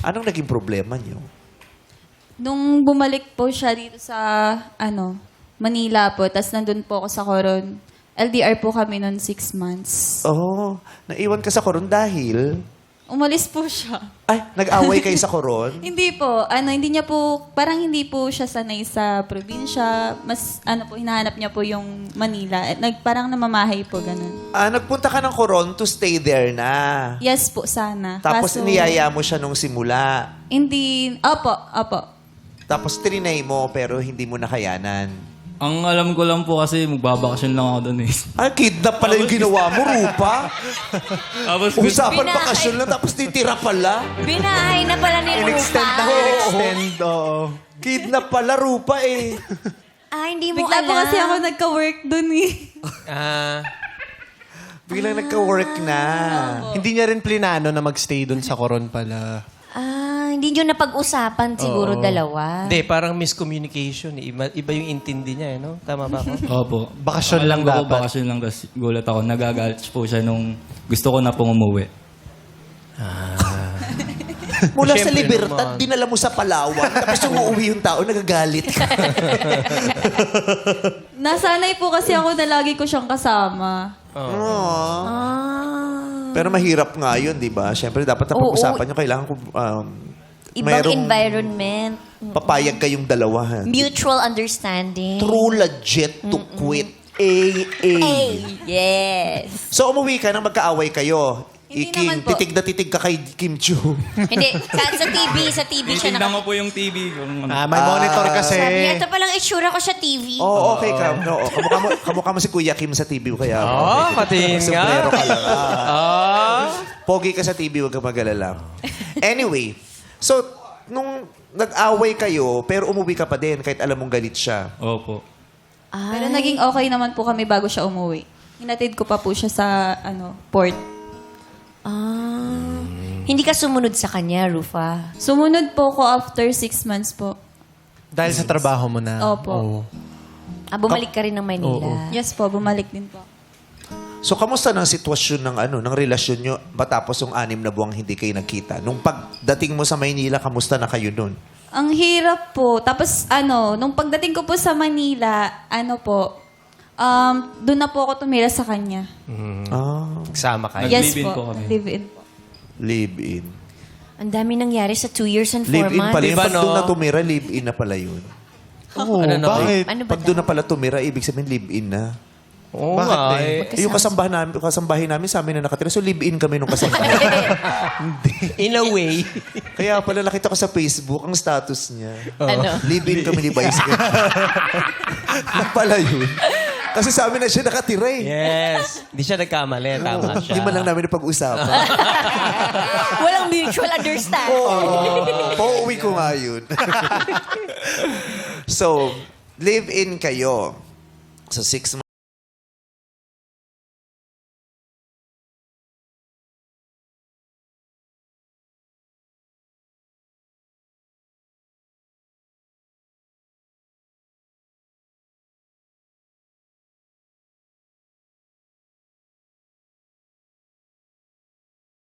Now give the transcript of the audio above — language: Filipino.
Anong naging problema niyo? Nung bumalik po siya dito sa, Manila po, tas nandun po ako sa Coron. LDR po kami noon 6 months. Oh, naiwan ka sa Coron dahil... Umalis po siya. Ay, nag-away kayo sa Coron? Hindi po. Hindi niya po, parang hindi po siya sanay sa probinsya. Mas, hinahanap niya po yung Manila. Parang namamahay po, ganun. Nagpunta ka ng Coron to stay there na. Yes po, sana. Tapos Kaso, niyaya mo siya nung simula. Hindi, opo. Tapos trinay mo pero hindi mo nakayanan. Ang alam ko lang po kasi magbabakasyon lang ako doon eh. Ay, kidnap pala yung ginawa mo, Rupa. Tapos Usapan Binahay. bakasyon lang tapos titira pala. Binahay na pala ni Rupa. In-extend, oo. Kidnap pala, Rupa eh. Hindi mo Bigla alam. po kasi ako nagka-work dun eh. Biglang nagka-work na. Hindi niya rin plinano na magstay dun sa Coron pala. Hindi nyo napag-usapan siguro dalawa. Hindi, parang miscommunication. Iba yung intindi niya, no? Tama ba ako? Opo. Bakasyon lang Alam ko po, dapat. bakasyon lang. Tapos gulat ako. Nagagalit po siya nung gusto ko na pong umuwi. Mula sa Siyempre Libertad, naman. dinala mo sa Palawan. Tapos yung uuwi yung tao, nagagalit ka. Nasanay po kasi ako na lagi ko siyang kasama. Pero mahirap nga yun, di ba? Siyempre, dapat na pag-usapan nyo. Kailangan ko... Ibang mayroong environment. papayag kayong dalawa. Ha? Mutual understanding. True legit to quit. AA. Yes. So, umuwi ka nang magkaaway kayo. Hindi Iking, naman po. titig na titig ka kay Kim Chu. Hindi, sa TV siya Titignan ko po yung TV. Kung ano. May monitor kasi. Sabi niya, ito palang itsura ko sa TV. Oo, okay ka. No, kamukha mo si Kuya Kim sa TV. Kaya, patingin nga. sombrero ka lang. Pogi ka sa TV, huwag ka mag-alala. Anyway, so, nung nag-away kayo, pero umuwi ka pa din kahit alam mong galit siya. Opo. Pero naging okay naman po kami bago siya umuwi. Hinatid ko pa po siya sa port. Hindi ka sumunod sa kanya, Rufa. Sumunod po ko after 6 months po. Dahil sa trabaho mo na. Opo. Oo. Bumalik ka rin ng Manila. Yes po, bumalik din po. So, kamusta ng sitwasyon ng relasyon nyo matapos yung 6 na buwang hindi kayo nagkita? Nung pagdating mo sa Maynila, kamusta na kayo nun? Ang hirap po. Tapos nung pagdating ko po sa Manila, doon na po ako tumira sa kanya. Sama kayo. Yes Nag-live-in po. po kami. Live-in po. Live-in. Ang dami nangyari sa 2 years and 4 Live-in months. pala yun. Diba, Pag doon no? na tumira, live-in na pala yun. Oo, Ano na? bakit? Ano ba Pag doon na pala tumira, ibig sabihin live-in na. Oo Bakit nga eh? eh. Yung kasambahin namin sa amin na nakatira. So, live-in kami nung kasambahin. In a way. Kaya pala nakita ko sa Facebook, ang status niya. Ano? Live-in kami ni Vice. Yung pala yun. Kasi sa amin na siya nakatira eh. Yes. Hindi siya nagkamali. Tama siya. Hindi man lang namin napag-usapan. Walang mutual understanding. Pauwi ko nga yun. So, live-in kayo. So, 6